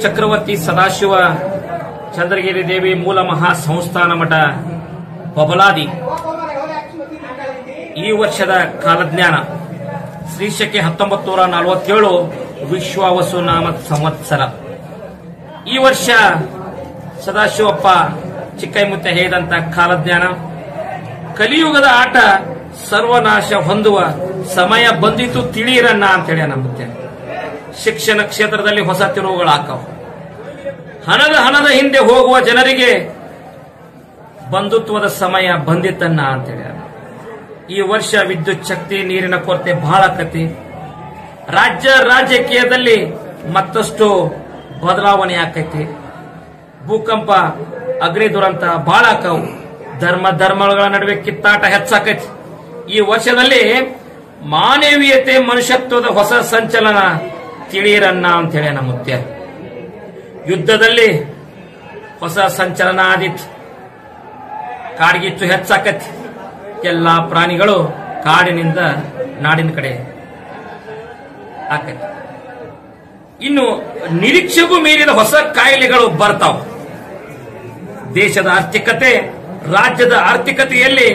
ಚಕ್ರವರ್ತಿ ಸದಾಶಿವ ಚಂದ್ರಗಿರಿ ದೇವಿ ಮೂಲ ಮಹಾ ಸಂಸ್ಥಾನ ಮಠ ಬಬಲಾದಿ ಈ ವರ್ಷದ ಕಾಲಜ್ಞಾನ ಶ್ರೀಶಕೆ 1947 ವಿಶ್ವಾವಸು ನಾಮ ಸಂವತ್ಸರ. ಈ ವರ್ಷ ಸದಾಶಿವಪ್ಪ ಚಿಕ್ಕೈಮುತ್ತೆ ಹೇಳಿದಂತ ಕಾಲಜ್ಞಾನ ಕಲಿಯುಗದ ಆಟ ಸರ್ವನಾಶ ಹೊಂದುವ ಸಮಯ ಬಂದಿತು ತಿಳಿಯಿರನ್ನ ಅಂತೇಳಿ ನಂಬುತ್ತೆ. ಶಿಕ್ಷಣ ಕ್ಷೇತ್ರದಲ್ಲಿ ಹೊಸ ತಿರುವುಗಳಾಕವು. ಹಣದ ಹಿಂದೆ ಹೋಗುವ ಜನರಿಗೆ ಬಂಧುತ್ವದ ಸಮಯ ಬಂದಿತ್ತನ್ನ ಅಂತೇಳಿ. ಈ ವರ್ಷ ವಿದ್ಯುತ್ ಶಕ್ತಿ ನೀರಿನ ಕೊರತೆ ಬಹಳ ಆಕತಿ. ರಾಜಕೀಯದಲ್ಲಿ ಮತ್ತಷ್ಟು ಬದಲಾವಣೆ ಆಕೈತಿ. ಭೂಕಂಪ ಅಗ್ನಿ ದುರಂತ ಬಹಳ ಆಕವು. ಧರ್ಮಗಳ ನಡುವೆ ಕಿತ್ತಾಟ ಹೆಚ್ಚಾಕೈತಿ. ಈ ವರ್ಷದಲ್ಲಿ ಮಾನವೀಯತೆ ಮನುಷ್ಯತ್ವದ ಹೊಸ ಸಂಚಲನ ತಿಳಿಯಿರನ್ನ ಅಂತ ಹೇಳಿ ನಮ್ಮ ಮುತ್ಯ. ಯುದ್ಧದಲ್ಲಿ ಹೊಸ ಸಂಚಲನ ಆದಿತ್ತು. ಕಾಡ್ಗಿಚ್ಚು ಹೆಚ್ಚಾಕತಿ. ಎಲ್ಲಾ ಪ್ರಾಣಿಗಳು ಕಾಡಿನಿಂದ ನಾಡಿನ ಕಡೆ ಆಕತಿ. ಇನ್ನು ನಿರೀಕ್ಷೆಗೂ ಮೀರಿದ ಹೊಸ ಕಾಯಿಲೆಗಳು ಬರ್ತಾವ. ದೇಶದ ಆರ್ಥಿಕತೆ ರಾಜ್ಯದ ಆರ್ಥಿಕತೆಯಲ್ಲಿ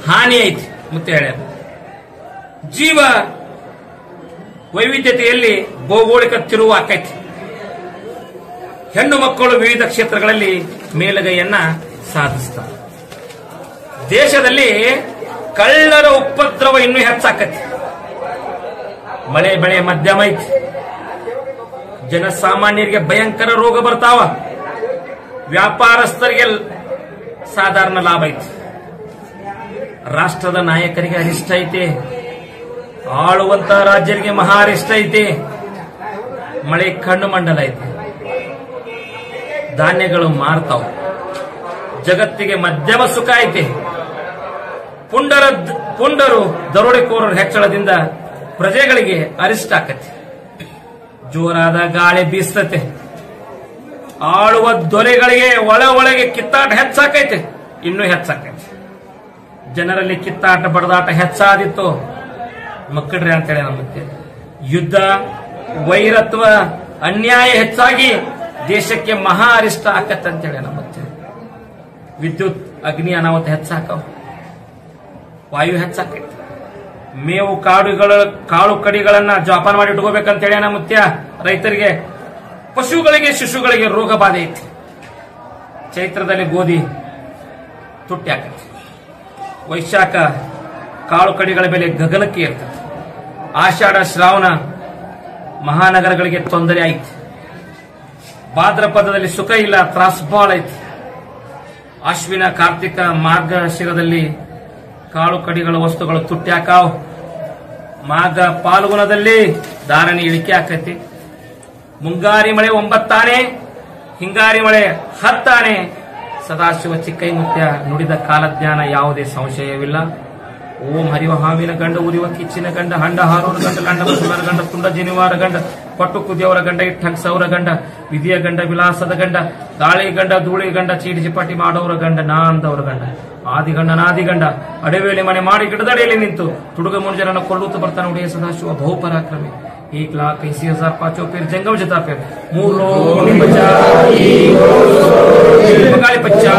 ಹಾನಿ ಐತಿ ಮುತ್ತೆ ಹೇಳ. ಜೀವ ವೈವಿಧ್ಯತೆಯಲ್ಲಿ ಭೌಗೋಳಿಕ ತಿರುವು ಆಕೈತಿ. ಹೆಣ್ಣು ಮಕ್ಕಳು ವಿವಿಧ ಕ್ಷೇತ್ರಗಳಲ್ಲಿ ಮೇಲುಗೈಯನ್ನ ಸಾಧಿಸ್ತಾರೆ. ದೇಶದಲ್ಲಿ ಕಳ್ಳರ ಉಪದ್ರವ ಇನ್ನೂ ಹೆಚ್ಚಾಕತಿ. ಮಳೆ ಬೆಳೆ ಮಧ್ಯಮ ಐತಿ. ಜನಸಾಮಾನ್ಯರಿಗೆ ಭಯಂಕರ ರೋಗ ಬರ್ತಾವ. ವ್ಯಾಪಾರಸ್ಥರಿಗೆ ಸಾಧಾರಣ ಲಾಭ ಐತಿ. ರಾಷ್ಟ್ರದ ನಾಯಕರಿಗೆ ಅರಿಷ್ಟ ಐತಿ. ಆಳುವಂತ ರಾಜ್ಯರಿಗೆ ಮಹಾ ಅರಿಷ್ಟ ಐತಿ. ಮಳೆ ಕಣ್ಣು ಮಂಡಲ ಐತಿ. ಧಾನ್ಯಗಳು ಮಾರ್ತಾವ. ಜಗತ್ತಿಗೆ ಮಧ್ಯಮ ಸುಖ ಐತಿ. ಪುಂಡರು ದರೋಡೆಕೋರರ ಹೆಚ್ಚಳದಿಂದ ಪ್ರಜೆಗಳಿಗೆ ಅರಿಷ್ಟ ಆಕತಿ. ಜೋರಾದ ಗಾಳಿ ಬೀಸ್ತತೆ. ಆಳುವ ದೊರೆಗಳಿಗೆ ಒಳಗೆ ಕಿತ್ತಾಟ ಹೆಚ್ಚಾಕೈತೆ. ಇನ್ನೂ ಹೆಚ್ಚಾಕೈತೆ. ಜನರಲ್ಲಿ ಕಿತ್ತಾಟ ಬಡದಾಟ ಹೆಚ್ಚಾದಿತ್ತು ಮಕ್ಕಳ್ರಿ ಅಂತೇಳಿ ನಂಬುತ್ತೆ. ಯುದ್ಧ ವೈರತ್ವ ಅನ್ಯಾಯ ಹೆಚ್ಚಾಗಿ ದೇಶಕ್ಕೆ ಮಹಾ ಅರಿಷ್ಟ ಆಕತ್ತೆ ಅಂತೇಳಿ ನಂಬುತ್ತೆ. ವಿದ್ಯುತ್ ಅಗ್ನಿ ಅನಾಹುತ ಹೆಚ್ಚಾಕವು. ವಾಯು ಹೆಚ್ಚಾಕೈತಿ. ಮೇವು ಕಾಳು ಕಡಿಗಳನ್ನ ಜೋಪಾನ ಮಾಡಿ ಇಟ್ಕೋಬೇಕಂತೇಳಿ ನಂಬುತ್ಯ. ರೈತರಿಗೆ ಪಶುಗಳಿಗೆ ಶಿಶುಗಳಿಗೆ ರೋಗ ಬಾಧೆ ಐತಿ. ಚೈತ್ರದಲ್ಲಿ ಗೋಧಿ ತುಟ್ಟಿ ಆಕೈತಿ. ವೈಶಾಖ ಕಾಳು ಕಡಿಗಳ ಬೆಲೆ ಗಗನಕ್ಕೆ ಇರ್ತದೆ. ಆಷಾಢ ಶ್ರಾವಣ ಮಹಾನಗರಗಳಿಗೆ ತೊಂದರೆ ಐತಿ. ಭಾದ್ರಪದದಲ್ಲಿ ಸುಖ ಇಲ್ಲ, ತ್ರಾಸ್ ಬಾಳ ಐತಿ. ಅಶ್ವಿನ ಕಾರ್ತಿಕ ಮಾರ್ಗಶಿರದಲ್ಲಿ ಕಾಳು ಕಡಿಗಳ ವಸ್ತುಗಳು ತುಟ್ಟಿ ಹಾಕಾವ್. ಮಾಘ ಪಾಲ್ಗುಣದಲ್ಲಿ ಧಾರಣಿ ಇಳಿಕೆ ಆಕೈತಿ. ಮುಂಗಾರಿ ಮಳೆ 9 ಆನೆ, ಹಿಂಗಾರಿ ಮಳೆ 10 ಆನೆ. ಸದಾಶಿವ ಚಿಕ್ಕೈಮುತ್ಯ ನುಡಿದ ಕಾಲಜ್ಞಾನ ಯಾವುದೇ ಸಂಶಯವಿಲ್ಲ. ಓಂ ಹರಿವ ಹಾವಿನ ಗಂಡ, ಉರಿವ ಕಿಚ್ಚಿನ ಗಂಡ, ಹಂಡ ಹಾರೋರ ಗಂಡ, ಲಂಡ ಬಸವರ ಗಂಡ, ತುಂಡ ಜನಿವಾರ ಗಂಡ, ಪಟ್ಟು ಕುದಿಯವರ ಗಂಡ, ಇಟ್ಟಂಗ್ ಸೌರ ಗಂಡ, ವಿಧಿಯ ಗಂಡ, ವಿಲಾಸದ ಗಂಡ, ಗಾಳಿ ಗಂಡ, ಧೂಳಿ ಗಂಡ, ಚೀಟಿ ಚಿಪಾಟಿ ಮಾಡೋರ ಗಂಡ, ನಾಂದವರ ಗಂಡ, ಆದಿಗಂಡ ನಾದಿಗಂಡ, ಅಡವೇಲಿ ಮನೆ ಮಾಡಿ ಗಿಡದಡಿಯಲ್ಲಿ ನಿಂತು ತುಡುಗ ಮುಂಜಾನ ಕೊಳ್ಳುತ್ತ ಬರ್ತಾನೆ ಉಡೆಯ ಸದಾಶಿವ ಬಹುಪರಾಕ್ರಮಿ. 1,80,000 पांचों फिर जंगम जता फिर मूलो बच्चा